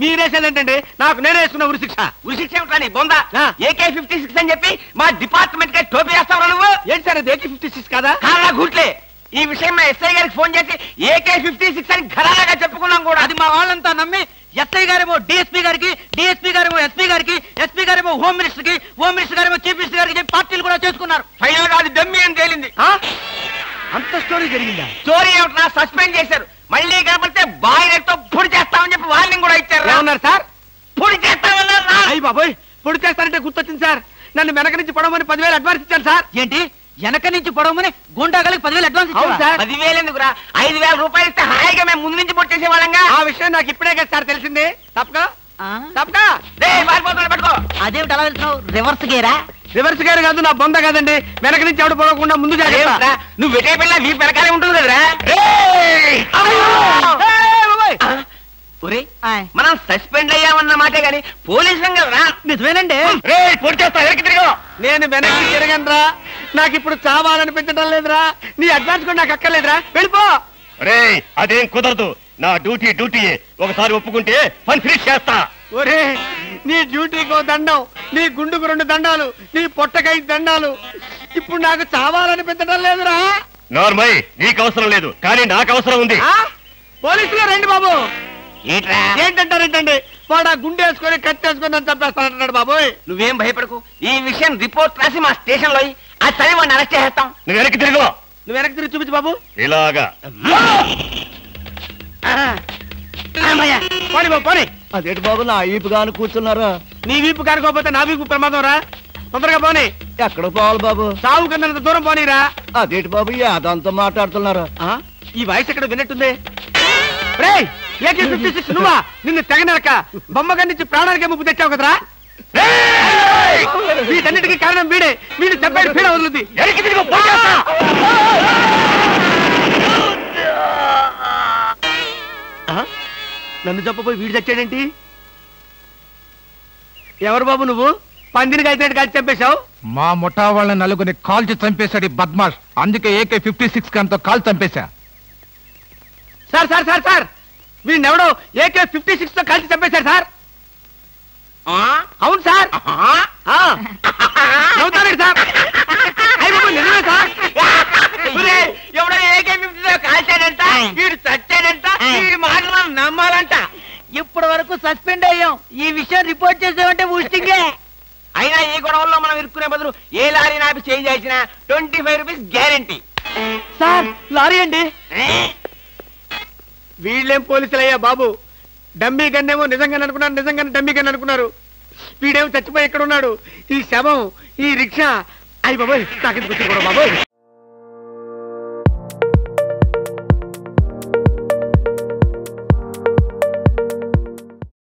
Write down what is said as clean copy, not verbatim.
మీరేసేదేంటండి? నాకు నేనే వేసుకున్న ఉరిశిక్ష. ఉరిశిక్ష ఏమిటా నీ బొంద? AK-56 అని చెప్పి మా డిపార్ట్మెంట్ కి టోపీ వేస్తావు నువ్వు? ఏంటి సార్ అది AK-56 కాదా? కాదా గుట్లే. ఈ విషయం మా ఎస్ఐ గారికి ఫోన్ చేసి AK-56 అని ఘరాగా చెప్పుకున్నాం కూడా. అది మా వాళ్ళంతా నమ్మి ఎస్ఐ గారేమో డిఎస్పీ గారికి, డిఎస్పీ గారేమో ఎస్పీ గారికి, ఎస్పీ గారేమో హోమ్ మినిస్టర్ కి, హోమ్ మినిస్టర్ గారేమో చీఫ్ మినిస్టర్ గారికి చెప్పి పార్టీలు కూడా చేసుకున్నారు. ఫైనల్ గా అది డమ్మీ అని తేలింది. అంత స్టోరీ జరిగిందా? స్టోరీ ఏమిటా? సస్పెండ్ చేశారు. మళ్ళీ కనపడితే బాయిలతో పొడి చేస్తామని చెప్పి వార్నింగ్ కూడా ఇచ్చారు. ఏమన్నారు సార్? పొడి చేస్తామన్నారు. అయ్యి బాబోయ్, పొడి చేస్తారంటే గుర్తొచ్చింది సార్. నన్ను వెనక నుంచి పడవమని 10,000 అడ్వాన్స్ ఇచ్చాను సార్. ఏంటి వెనక నుంచి పడవమని గుండాగలకి 10,000 అడ్వాన్స్ ఇచ్చారు సార్? 10,000 ఎందుకురా? 5,000 రూపాయలు ఇస్తే హాయిగా మేము ముందు నుంచి పొట్టేసే వాళ్ళంగా. ఆ విషయం నాకు ఇప్పుడే కదా సార్ తెలిసింది. తప్పగా పట్టుకో. అదేమిటి అలా వెళ్తున్నావు? రివర్స్ గేరా? రివర్స్ గారు కాదు, నా బొంద కాదండి. వెనక నుంచి ఎవడు పోకుండా ముందు జాగ్రత్త. నువ్వు వెటే పిల్ల నీ వెనకాలే ఉంటుంది కదరా. మనం సస్పెండ్ అయ్యామన్న మాటే గాని పోలీసులం కదరా. నిజమేనండి. నేను వెనక్కి తిరగనరా. నాకు ఇప్పుడు చావాలనిపించడం లేదురా. నీ అడ్వాన్స్ కూడా నాకు అక్కర్లేదురా. వెళ్ళిపో. అదేం కుదరదు. నా డ్యూటీ ఒకసారి ఒప్పుకుంటే పని ఫినిష్ చేస్తా. ఒరే, నీ డ్యూటీకో దండం, నీ గుండుకు 2 దండాలు, నీ పొట్టకై దండాలు. ఇప్పుడు నాకు చావాలనిపించడం లేదురా. నార్మల్ నీకు అవసరం లేదు, కానీ నాకు అవసరం ఉంది. పోలీసులు రండి బాబు. ఏంటంటారేంటండి? వాడు ఆ గుండె వేసుకొని కట్టేసుకొని నన్ను చంపేస్తానంటున్నాడు బాబోయ్. నువ్వేం భయపడకు. ఈ విషయం రిపోర్ట్ రాసి మా స్టేషన్ లో అది చదివి వాడిని అరెస్ట్ చేస్తాం. నువ్వు వెనక్కి తిరుగు. నువ్వు వెనక్కి తిరిగి చూపించు బాబు. ఇలాగా పోనీ బాబు పోనీ. అదేంటి బాబు నా ఈపు గాను కూర్చున్నారా? నీ వీపు కానుకోకపోతే నా వీపు ప్రమాదం రా. తొందరగా పోనీ. ఎక్కడ పోవాలి బాబు? సాగు కన్నంత దూరం పోనీరా. అదేంటి బాబు అదంతా మాట్లాడుతున్నారా? ఈ వాయిస్ ఎక్కడ విన్నట్టుంది. రేయ్, AK-56 నువ్వా? నిన్ను తెగనరక బొమ్మగా నుంచి ప్రాణానికే ముప్పు తెచ్చావు కదరా. వీటన్నిటికీ కారణం వీడే. వీడు చెప్పాడు పీడ వదులుద్ది. నన్ను చెప్పబోయి వీడు చచ్చాడేంటి? ఎవరు బాబు నువ్వు? పందిని కలిసినట్టు కలిసి చంపేశావు. మా ముఠా వాళ్ళ నలుగురిని కాల్చి చంపేశాడు ఈ బద్మాష్. అందుకే AK-56 గన్తో కాల్ చంపేశా. సార్ సార్ సార్ సార్, వీడినెవడో AK-56 తో కలిసి చంపేశారు సార్. అవును సార్. నవ్వుతారండి సార్. నిజమే సార్. ఎవడో AK-56 కాల్చాడంట, వీడు చచ్చాడంట, వీడి మాటలు నమ్మాలంట. ఇప్పటి వరకు సస్పెండ్ అయ్యాం. ఈ విషయం రిపోర్ట్ చేసామంటే ఊస్టింగే. అయినా ఈ గొడవల్లో మనం ఇరుక్కునే బదులు ఏ లారీ నాపి చేంజ్ చేసినా 25 రూపీస్ గ్యారంటీ. సార్ లారీ అండి. వీళ్ళేం పోలీసులయ్యా బాబు. డమ్మీ గన్నేమో నిజంగానే అనుకున్నారు, నిజంగానే డమ్మీ గన్ అనుకున్నారు. వీడేమో చచ్చిపోయి ఎక్కడ ఉన్నాడు. ఈ శవం, ఈ రిక్షా. అయ్యి బాబోయ్, నాకెందుకు వచ్చి కూడా బాబోయ్.